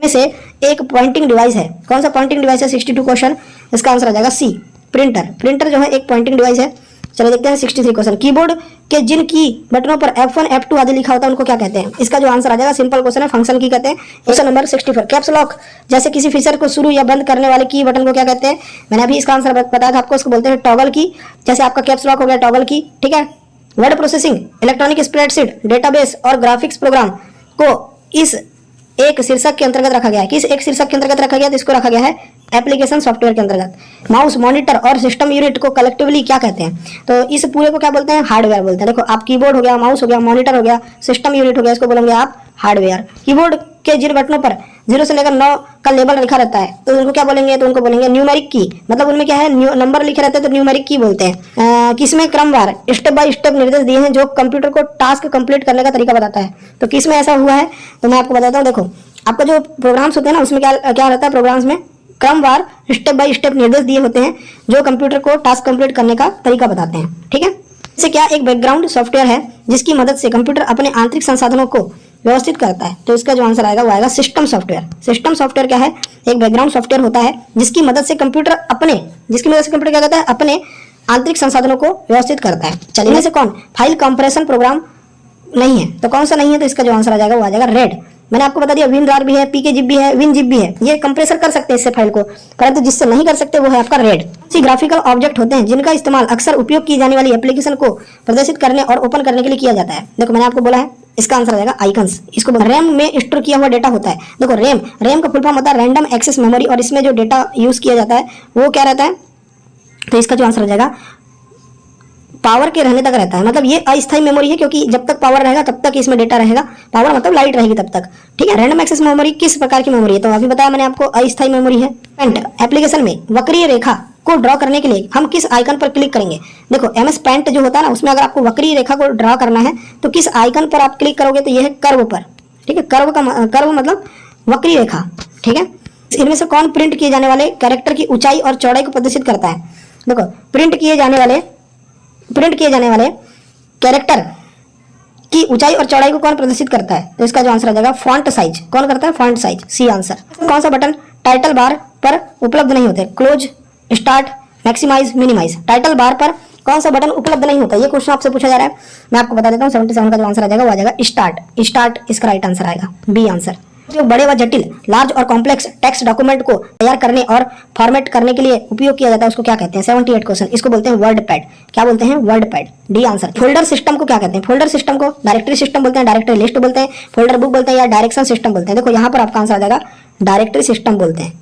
में से एक पॉइंटिंग डिवाइस है। कौन सा पॉइंटिंग डिवाइस है? 62 क्वेश्चन, इसका आंसर आ जाएगा सी, प्रिंटर। प्रिंटर जो है एक पॉइंटिंग डिवाइस है। चलिए देखते हैं 63 क्वेश्चन। कीबोर्ड के जिन की बटनों पर F1 F2 आदि लिखा होता है उनको क्या कहते हैं? इसका जो आंसर आ जाएगा सिंपल क्वेश्चन है, फंक्शन की कहते हैं। क्वेश्चन नंबर 64, कैप्स लॉक जैसे किसी फीचर को शुरू या बंद करने वाले की बटन को क्या कहते हैं? मैंने अभी इसका आंसर बताया था आपको, इसको बोलते हैं टॉगल की। जैसे आपका कैप्स लॉक हो गया टॉगल की, ठीक है। Word processing, electronic spreadsheet, database और ग्राफिक्स प्रोग्राम को इस एक शीर्षक के अंतर्गत रखा गया है। किस एक शीर्षक के अंतर्गत रखा गया? तो इसको रखा गया है एप्लीकेशन सॉफ्टवेयर के अंतर्गत। माउस, मॉनिटर और सिस्टम यूनिट को कलेक्टिवली क्या कहते हैं? तो इस पूरे को क्या बोलते हैं? हार्डवेयर बोलते हैं। देखो आप कीबोर्ड हो गया, माउस हो गया, मॉनिटर हो गया, सिस्टम यूनिट हो गया, इसको बोलेंगे आप हार्डवेयर। कीबोर्ड के जिन बटनों पर 0 से लेकर 9 का लेबल लिखा रहता है तो उनको क्या बोलेंगे? तो उनको बोलेंगे न्यूमेरिक की। मतलब उनमें क्या है? नंबर लिखे रहते हैं तो न्यूमेरिक की बोलते हैं। किसमें क्रमवार स्टेप बाय स्टेप निर्देश दिए हैं जो कंप्यूटर को टास्क कंप्लीट करने का तरीका बताता है? तो किसमें ऐसा हुआ है? तो मैं आपको बताता हूँ। देखो आपका जो प्रोग्राम्स होते हैं ना उसमें क्या क्या रहता है? प्रोग्राम्स में क्रमवार स्टेप बाय स्टेप निर्देश दिए होते हैं जो कंप्यूटर को टास्क कंप्लीट करने का तरीका बताते हैं, ठीक है। इससे क्या एक बैकग्राउंड सॉफ्टवेयर है जिसकी मदद से कंप्यूटर अपने आंतरिक संसाधनों को व्यवस्थित करता है? तो इसका जो आंसर आएगा वो आएगा सिस्टम सॉफ्टवेयर। सिस्टम सॉफ्टवेयर क्या है? एक बैकग्राउंड सॉफ्टवेयर होता है जिसकी मदद से कंप्यूटर क्या करता है? अपने आंतरिक संसाधनों को व्यवस्थित करता है। चलिए इनमें से कौन फाइल कंप्रेशन प्रोग्राम नहीं है? तो कौन सा नहीं है? तो इसका जो आंसर आ जाएगा वो आ जाएगा रेड। मैंने आपको बता दिया WinRAR भी है, PKzip भी है, WinZip भी है। ये कंप्रेसर कर सकते हैं इससे फाइल को, परंतु जिससे नहीं कर सकते वो है आपका रेड। ऐसे ग्राफिकल ऑब्जेक्ट होते हैं जिनका इस्तेमाल अक्सर उपयोग की जाने वाली एप्लीकेशन को प्रदर्शित करने और ओपन करने के लिए किया जाता है। देखो मैंने आपको बोला है इसका आंसर आ जाएगा आइकन्स। इसको रैम में स्टोर किया हुआ डेटा होता है। देखो रैम का फुल फॉर्म होता है रैंडम एक्सेस मेमोरी, और इसमें जो डेटा यूज किया जाता है वो क्या रहता है? तो इसका जो आंसर आ जाएगा पावर के रहने तक रहता है। मतलब ये अस्थायी मेमोरी है क्योंकि जब तक पावर रहेगा तब तक इसमें डेटा रहेगा। पावर मतलब लाइट रहेगी तब तक, ठीक है। रैंडम एक्सेस मेमोरी किस प्रकार की मेमोरी है? तो अभी बताया मैंने आपको अस्थायी मेमोरी है। पेंट एप्लीकेशन में वक्रीय रेखा को ड्रॉ करने के लिए हम किस आइकन पर क्लिक करेंगे? देखो MS पेंट जो होता है ना उसमें अगर आपको वक्रीय रेखा को ड्रॉ करना है तो किस आइकन पर आप क्लिक करोगे? तो ये है कर्व पर, ठीक है। कर्व मतलब वक्रीय रेखा, ठीक है। इनमें से कौन प्रिंट किए जाने वाले कैरेक्टर की ऊंचाई और चौड़ाई को प्रदर्शित करता है? देखो प्रिंट किए जाने वाले कैरेक्टर की ऊंचाई और चौड़ाई को कौन प्रदर्शित करता है? तो इसका जो आंसर आ जाएगा फॉन्ट साइज। कौन करता है? Font size, C answer. कौन सा बटन टाइटल बार पर उपलब्ध नहीं होते? Close, start, maximise, minimise. Title bar पर कौन सा बटन उपलब्ध नहीं होता? ये क्वेश्चन आपसे पूछा जा रहा है। मैं आपको बता देता हूँ 77 का जो आंसर आ जाएगा वो आ जाएगा स्टार्ट इसका राइट आंसर आएगा, बी आंसर। जो बड़े व जटिल लार्ज और कॉम्प्लेक्स टेक्स्ट डॉक्यूमेंट को तैयार करने और फॉर्मेट करने के लिए उपयोग किया जाता है उसको क्या कहते हैं? 78 क्वेश्चन, इसको बोलते हैं वर्ड पैड। क्या बोलते हैं? Word pad, D answer. Folder system को क्या कहते हैं? फोल्डर सिस्टम को डायरेक्टरी सिस्टम बोलते हैं, डायरेक्टरी लिस्ट बोलते हैं, फोल्डर बुक बोलते हैं या डायरेक्शन सिस्टम बोलते हैं? देखो यहाँ पर आपका आंसर आ जाएगा डायरेक्टरी सिस्टम बोलते हैं,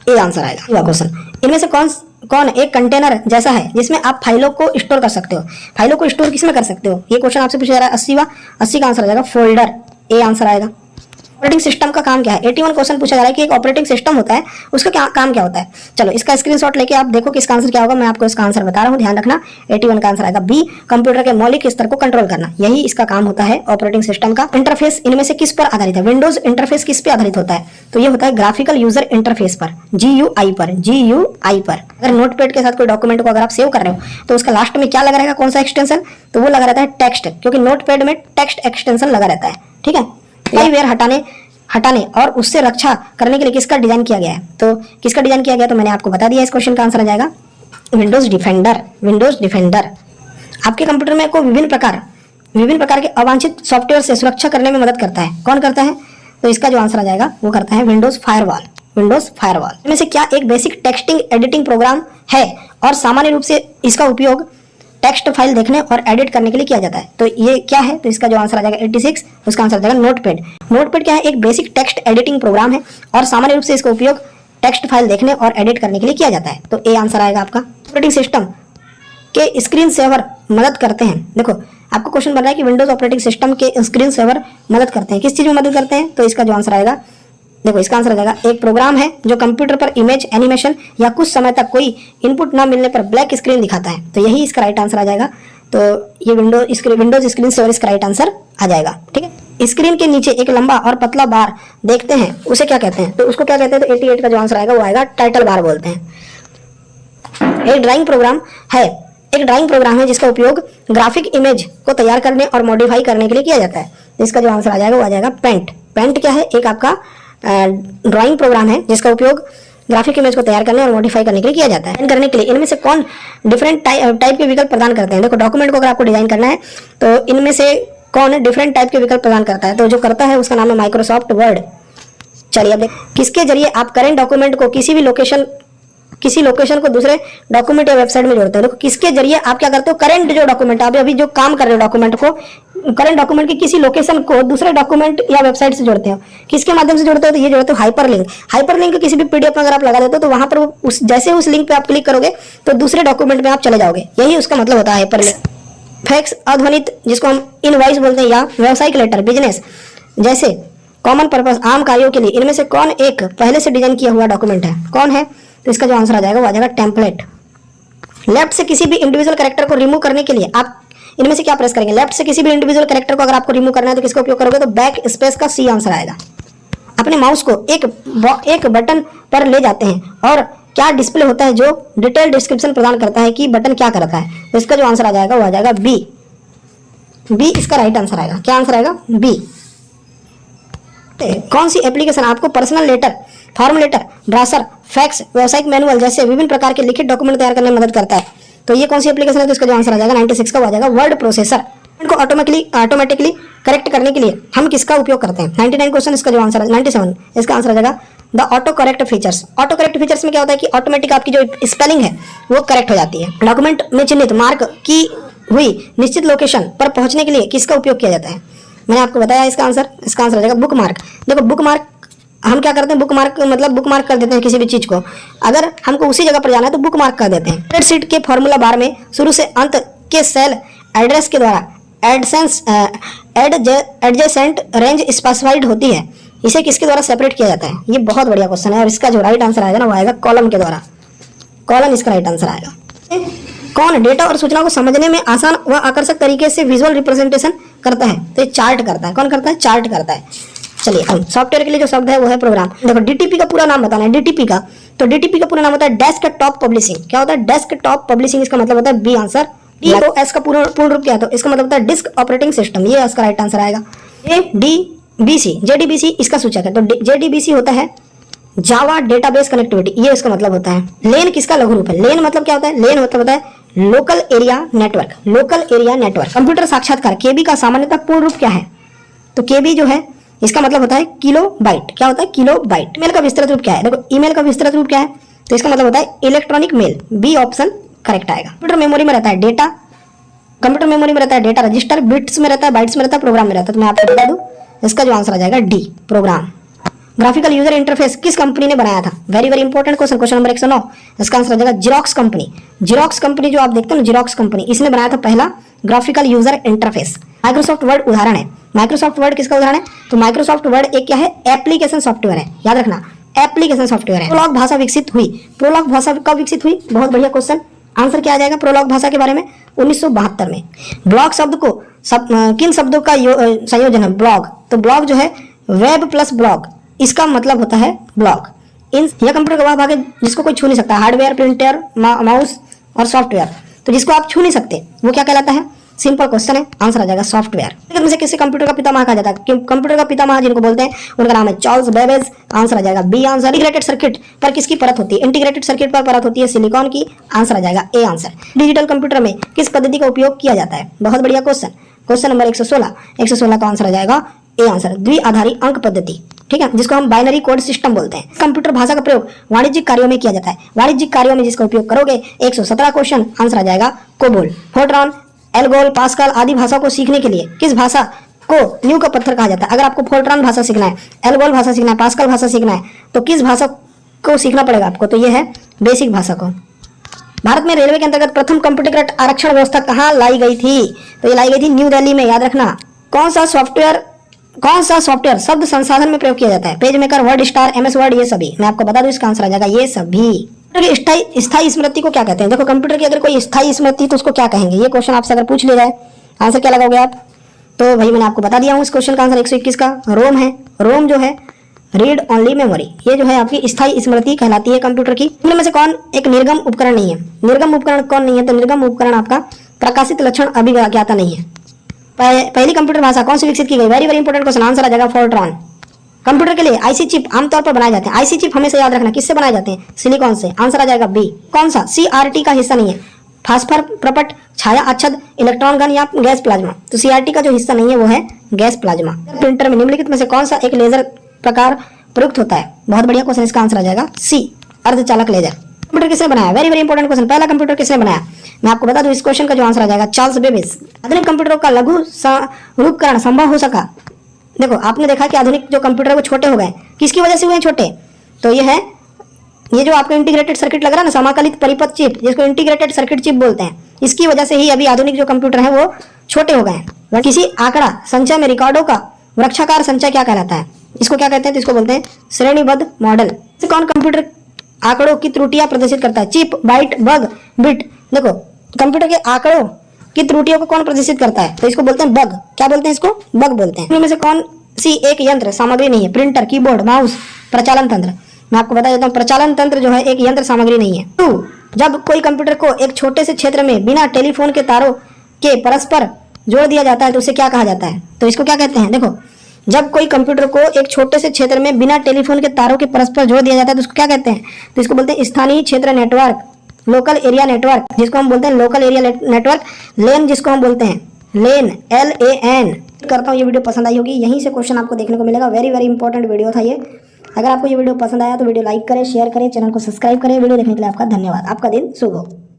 ए आंसर आएगा क्वेश्चन। इनमें से कौन एक कंटेनर जैसा है जिसमें आप फाइलों को स्टोर कर सकते हो? फाइलों को स्टोर किसमें कर सकते हो? ये क्वेश्चन आपसे पूछा जा रहा है 80 का आंसर आ जाएगा फोल्डर, ए आंसर आएगा। ऑपरेटिंग सिस्टम का काम क्या है? 81 क्वेश्चन पूछा जा रहा है कि एक ऑपरेटिंग सिस्टम होता है उसका काम क्या होता है? चलो इसका स्क्रीनशॉट लेके आप देखो कि इसका आंसर क्या होगा। मैं आपको इसका आंसर बता रहा हूँ, ध्यान रखना। 81 का आंसर आएगा बी, कंप्यूटर के मौलिक स्तर को कंट्रोल करना, यही इसका काम होता है ऑपरेटिंग सिस्टम का। इंटरफेस इनमें से किस पर आधारित है? विंडोज इंटरफेस किस पे आधारित होता है? तो ये होता है ग्राफिकल यूजर इंटरफेस पर, GUI पर। अगर नोटपैड के साथ कोई डॉक्यूमेंट को अगर आप सेव कर रहे हो तो उसका लास्ट में क्या लगा रहेगा? कौन सा एक्सटेंशन? तो वो लगा रहता है टेक्स्ट, क्योंकि नोटपैड में टेक्स्ट एक्सटेंशन लगा रहता है, ठीक है। कई वेयर हटाने और उससे रक्षा करने के लिए किसका डिजाइन किया गया है? तो किसका डिजाइन किया गया? तो मैंने आपको बता दिया, इस क्वेश्चन का आंसर आ जाएगा विंडोज डिफेंडर। आपके कंप्यूटर में को विभिन्न प्रकार के अवांछित सॉफ्टवेयर से सुरक्षा करने में मदद करता है। कौन करता है? तो इसका जो आंसर आ जाएगा वो करता है विंडोज फायरवॉल। इनमें से क्या एक बेसिक टेक्स्टिंग एडिटिंग प्रोग्राम है और सामान्य रूप से इसका उपयोग टेक्स्ट फाइल देखने और एडिट करने के लिए किया जाता है? तो ये क्या है? तो इसका जो आंसर आ जाएगा 86, उसका आंसर आ जाएगा नोटपैड क्या है? एक बेसिक टेक्स्ट एडिटिंग प्रोग्राम है और सामान्य रूप से इसका उपयोग टेक्स्ट फाइल देखने और एडिट करने के लिए किया जाता है। तो ए आंसर आएगा आपका। ऑपरेटिंग सिस्टम के स्क्रीन सेवर मदद करते हैं। देखो आपको क्वेश्चन बन रहा है कि विंडोज ऑपरेटिंग सिस्टम के स्क्रीन सेवर मदद करते हैं, किस चीज में मदद करते हैं? तो इसका जो आंसर आएगा, देखो इसका आंसर आ जाएगा एक प्रोग्राम है जो कंप्यूटर पर इमेज, एनिमेशन या कुछ समय तक कोई इनपुट ना मिलने पर ब्लैक स्क्रीन दिखाता है। तो यही इसका राइट आंसर आ जाएगा। तो ये विंडोज स्क्रीन सेवर इसका राइट आंसर आ जाएगा, ठीक है। स्क्रीन के नीचे एक लंबा और पतला बार देखते हैं, उसे क्या कहते हैं? तो उसको क्या कहते हैं? तो 88 का जो आंसर आएगा वो आएगा टाइटल बार बोलते हैं। एक ड्राइंग प्रोग्राम है जिसका उपयोग ग्राफिक इमेज को तैयार करने और मॉडिफाई करने के लिए किया जाता है। तो इसका जो आंसर आ जाएगा वो आ जाएगा पेंट क्या है? एक आपका ड्राइंग प्रोग्राम है जिसका उपयोग ग्राफिक इमेज को तैयार करने और मॉडिफाई करने के लिए किया जाता है। डिजाइन करने के लिए इनमें से कौन डिफरेंट टाइप के विकल्प प्रदान करते हैं? देखो, डॉक्यूमेंट को अगर आपको डिजाइन करना है तो इनमें से कौन डिफरेंट टाइप के विकल्प प्रदान करता है? तो जो करता है उसका नाम है माइक्रोसॉफ्ट वर्ड। चलिए अब देख, किसके जरिए आप करेंट डॉक्यूमेंट को किसी लोकेशन को दूसरे डॉक्यूमेंट या वेबसाइट में जोड़ते हो? देखो, किसके जरिए आप क्या करते हो? करंट जो डॉक्यूमेंट आप अभी जो काम कर रहे हो डॉक्यूमेंट को, करंट डॉक्यूमेंट की किसी लोकेशन को दूसरे डॉक्यूमेंट या वेबसाइट से जोड़ते हो। किसके माध्यम से जोड़ते हो? तो ये जोड़ते हो हाइपरलिंक। हाइपरलिंक किसी भी पीडीएफ में अगर आप लगा देते हो तो वहां पर जैसे उस लिंक पे आप क्लिक करोगे तो दूसरे डॉक्यूमेंट में आप चले जाओगे। यही उसका मतलब होता है हाइपरलिंक। फैक्स अध्वनित, जिसको हम इनवॉइस बोलते हैं, या व्यावसायिक लेटर, बिजनेस जैसे कॉमन पर्पस, आम कार्यों के लिए इनमें से कौन एक पहले से डिजाइन किया हुआ डॉक्यूमेंट है? कौन है? तो इसका जो आंसर आ जाएगा वो आ जाएगा टेम्पलेट। लेफ्ट से किसी भी इंडिविजुअल कैरेक्टर को रिमूव करने के लिए आप इनमें से क्या प्रेस करेंगे? लेफ्ट से किसी भी इंडिविजुअल कैरेक्टर को अगर आपको रिमूव करना है तो किसका उपयोग करोगे? तो बैक स्पेस का सी आंसर आएगा। अपने माउस को एक बटन पर ले जाते हैं और क्या डिस्प्ले होता है जो डिटेल डिस्क्रिप्शन प्रदान करता है कि बटन क्या करता है? तो इसका जो आंसर आ जाएगा वो आ जाएगा बी। बी इसका राइट आंसर आएगा। क्या आंसर आएगा? बी। कौन सी एप्लीकेशन आपको personal letter, form letter, browser, fax, व्यावसायिक मैनुअल जैसे विभिन्न प्रकार के लिखित डॉक्यूमेंट तैयार करने में मदद करता है? तो ये कौन सी एप्लीकेशन है? तो इसका जो आंसर आ जाएगा 96 का, आ जाएगा वर्ड प्रोसेसर। इनको ऑटोमेटिकली करेक्ट करने के लिए हम किसका उपयोग करते हैं? 99 क्वेश्चन, इसका जो आंसर है 97, इसका आंसर आ जाएगा the auto correct features. Auto correct features में क्या होता है कि ऑटोमेटिक आपकी जो स्पेलिंग है वो करेक्ट हो जाती है। डॉक्यूमेंट में चिन्हित मार्क की हुई निश्चित लोकेशन पर पहुंचने के लिए किसका उपयोग किया जाता है? मैंने आपको बताया इसका आंसर आ जाएगा बुक मार्क। देखो, बुक मार्क हम क्या करते हैं? बुक मार्क मतलब बुक मार्क कर देते हैं किसी भी चीज को। अगर हमको उसी जगह पर जाना है तो बुक मार्क कर देते हैं। स्प्रेडशीट के फॉर्मूला बार में शुरू से अंत के सेल एड्रेस के द्वारा एडजेसेंट रेंज स्पेसिफाइड होती है, इसे किसके द्वारा सेपरेट किया जाता है? ये बहुत बढ़िया क्वेश्चन है और इसका जो राइट आंसर आएगा ना वो आएगा कॉलम के द्वारा। कॉलम इसका राइट आंसर आएगा। कौन डेटा और सूचना को समझने में आसान व आकर्षक तरीके से विजुअल रिप्रेजेंटेशन करता है? तो ये चार्ट करता है। कौन करता है? चार्ट करता है। चलिए, अब सॉफ्टवेयर के लिए जो शब्द है वो है प्रोग्राम। देखो, डीटीपी का पूरा नाम बताना है। डीटीपी का पूरा नाम होता है डेस्कटॉप पब्लिशिंग। क्या होता है? Desktop publishing. इसका मतलब होता है बी आंसर। डीओएस का पूर्ण रूप क्या है? तो इसका मतलब होता है डिस्क ऑपरेटिंग सिस्टम। ये इसका राइट आंसर आएगा। जेडीबीसी इसका सूचक है। तो जेडीबीसी होता है जावा डेटाबेस कनेक्टिविटी, ये इसका मतलब होता है। लेन किसका लघु रूप है? लेन मतलब क्या होता है? लेन मतलब होता है local area network. Local area network. Computer साक्षात्कार केबी का सामान्यतः पूर्ण रूप क्या है? तो केबी जो है इसका मतलब होता है किलो बाइट। क्या होता है? Kilo byte. ईमेल का विस्तृत रूप क्या है? देखो, ईमेल का विस्तृत रूप क्या है? तो इसका मतलब होता है electronic mail. B option correct आएगा। कंप्यूटर मेमोरी में रहता है डेटा, कंप्यूटर मेमोरी में रहता है डेटा रजिस्टर, बिट्स में रहता है, बाइट्स में रहता है, प्रोग्राम में रहता है। तो मैं आपको बता दूं, इसका जो आंसर आ जाएगा D, program. Graphical user interface किस कंपनी ने बनाया था? Very very important question, question number 109। इसका आंसर आ जाएगा जिरोक्स कंपनी। जिरोक्स कंपनी जो आप देखते हो ना, जिरोक्स कंपनी, इसने बनाया था पहला graphical user interface. Microsoft word उदाहरण है। माइक्रोसॉफ्ट वर्ड किसका उदाहरण है? तो माइक्रोसॉफ्ट वर्ड एक क्या है? एप्लीकेशन सॉफ्टवेयर है। याद रखना, एप्लीकेशन सॉफ्टवेयर है। प्रोलॉग भाषा विकसित हुई। प्रोलॉग भाषा कब विकसित हुई? बहुत बढ़िया क्वेश्चन। आंसर क्या आ जाएगा प्रोलॉग भाषा के बारे में? 1972 में। ब्लॉग शब्द को किन शब्दों का संयोजन है? ब्लॉग। तो ब्लॉग जो है वेब प्लस ब्लॉग, इसका मतलब होता है ब्लॉग। यह कंप्यूटर का वह भाग है जिसको कोई छू नहीं सकता। हार्डवेयर, प्रिंटर, माउस और सॉफ्टवेयर। तो जिसको आप छू नहीं सकते वो क्या कहलाता है? सिंपल क्वेश्चन है, आंसर आ जाएगा सॉफ्टवेयर। में से किसे कंप्यूटर का पितामह कहा जाता है? कंप्यूटर का पितामह जिनको बोलते हैं उनका नाम है चार्ल्स बेबेज। आंसर आ जाएगा बी आंसर। इंटीग्रेटेड सर्किट पर किसकी परत होती है? इंटीग्रेटेड सर्किट पर परत होती है सिलिकॉन की। आंसर आ जाएगा ए आंसर। डिजिटल कंप्यूटर में किस पद्धति का उपयोग किया जाता है? बहुत बढ़िया क्वेश्चन, क्वेश्चन नंबर 116 का आंसर आ जाएगा ए आंसर, द्विआधारी अंक पद्धति। ठीक है, जिसको हम बाइनरी कोड सिस्टम बोलते हैं। कंप्यूटर भाषा का प्रयोग वाणिज्यिक कार्यों में किया जाता है। वाणिज्यिक कार्यों में जिसका उपयोग करोगे 117 क्वेश्चन, आंसर आ जाएगा कोबोल। फोर्ट्रॉन, एल्गोल, पास्कल आदि भाषा को सीखने के लिए किस भाषा को नींव का पत्थर कहा जाता है? अगर आपको फोर्ट्रॉन भाषा सीखना है, एल्गोल भाषा सीखना है, पास्कल भाषा सीखना है, तो किस भाषा को सीखना पड़ेगा आपको? तो ये है बेसिक भाषा को। भारत में रेलवे के अंतर्गत प्रथम कंप्यूटरीकृत आरक्षण व्यवस्था कहाँ लाई गई थी? तो ये लाई गई थी न्यू दिल्ली में। याद रखना। कौन सा सॉफ्टवेयर शब्द संसाधन में प्रयोग किया जाता है? Page maker, word star, MS word, ये सभी। मैं आपको बता दूं, इसका आंसर आ जाएगा ये सभी। स्थायी स्मृति को क्या कहते हैं? देखो, कंप्यूटर की अगर कोई स्थायी स्मृति तो उसको क्या कहेंगे? ये क्वेश्चन आपसे अगर पूछ लिया जाए, आंसर क्या लगाओगे आप? तो भाई मैंने आपको बता दिया हूँ, इस क्वेश्चन का आंसर 121 का रोम है। रोम जो है रीड ओनली मेमोरी, ये जो है आपकी स्थायी स्मृति कहलाती है कंप्यूटर की। इनमें से कौन एक निर्गम उपकरण नहीं है? निर्गम उपकरण कौन नहीं है? तो निर्गम उपकरण आपका प्रकाशित लक्षण अभिज्ञाता नहीं है। पहली कंप्यूटर भाषा कौन सी विकसित की गई? Very very important question, answer आ जाएगा फोर्ट्रॉन। कंप्यूटर के लिए आईसी चिप आमतौर पर बनाए जाते हैं। आईसी चिप हमेशा याद रखना किससे बनाए जाते हैं, सिलिकॉन से। आंसर आ जाएगा बी। कौन सा सीआरटी का हिस्सा नहीं है, फास्फर प्रपट, छाया अच्छद, इलेक्ट्रॉन गन या गैस प्लाज्मा। तो सीआरटी का जो हिस्सा नहीं है वो है गैस प्लाज्मा। प्रिंटर में निम्नलिखित में से कौन सा एक लेजर प्रकार प्रयुक्त होता है? बहुत बढ़िया क्वेश्चन, इसका आंसर आ जाएगा सी, अर्धचालक लेजर। कंप्यूटर किसने बनाया? Very very important question. पहला कंप्यूटर किसने बनाया? मैं आपको बता दूं इस क्वेश्चन का जो आंसर आ जाएगा चार्ल्स बेबेज। आधुनिक कंप्यूटरों का लघु रूपकरण संभव हो सका। देखो आपने देखा कि आधुनिक जो कंप्यूटर है वो छोटे हो गए, किसकी वजह से हुए हैं छोटे? तो ये है, ये जो आपको इंटीग्रेटेड सर्किट लग रहा है ना, समाकलित परिपथ चिप, जिसको इंटीग्रेटेड सर्किट चिप बोलते हैं, इसकी वजह से ही अभी आधुनिक जो कंप्यूटर है वो छोटे हो गए हैं। किसी आंकड़ा संचय में रिकॉर्डों का वृक्षाकार संचय क्या कहलाता है? इसको क्या कहते हैं? तो इसको बोलते हैं श्रेणीबद्ध मॉडल। कौन कंप्यूटर आंकड़ों की त्रुटियां प्रदर्शित करता है? Chip, byte, bug, bit. देखो कंप्यूटर के आंकड़ों की त्रुटियों को कौन प्रदर्शित करता है? तो इसको बोलते हैं बग। क्या बोलते हैं? इसको बग बोलते हैं। इनमें से कौन सी एक यंत्र सामग्री नहीं है? प्रिंटर, कीबोर्ड, माउस, प्रचालन तंत्र। मैं आपको बता देता हूँ, प्रचालन तंत्र जो है एक यंत्र सामग्री नहीं है। 2, जब कोई कंप्यूटर को एक छोटे से क्षेत्र में बिना टेलीफोन के तारों के परस्पर जोड़ दिया जाता है तो उसे क्या कहा जाता है? तो इसको क्या कहते हैं? देखो जब कोई कंप्यूटर को एक छोटे से क्षेत्र में बिना टेलीफोन के तारों के परस्पर जोड़ दिया जाता है तो उसको क्या कहते हैं? तो इसको बोलते हैं स्थानीय क्षेत्र नेटवर्क, लोकल एरिया नेटवर्क, जिसको हम बोलते हैं लोकल एरिया नेटवर्क, लेन जिसको हम बोलते हैं लेन, LAN। करता हूँ ये वीडियो पसंद आई होगी, यहीं से क्वेश्चन आपको देखने को मिलेगा। वेरी वेरी इंपॉर्टेंट वीडियो था ये। अगर आपको ये वीडियो पसंद आया तो वीडियो लाइक करें, शेयर करें, चैनल को सब्सक्राइब करें। वीडियो देखने के लिए आपका धन्यवाद। आपका दिन शुभ हो।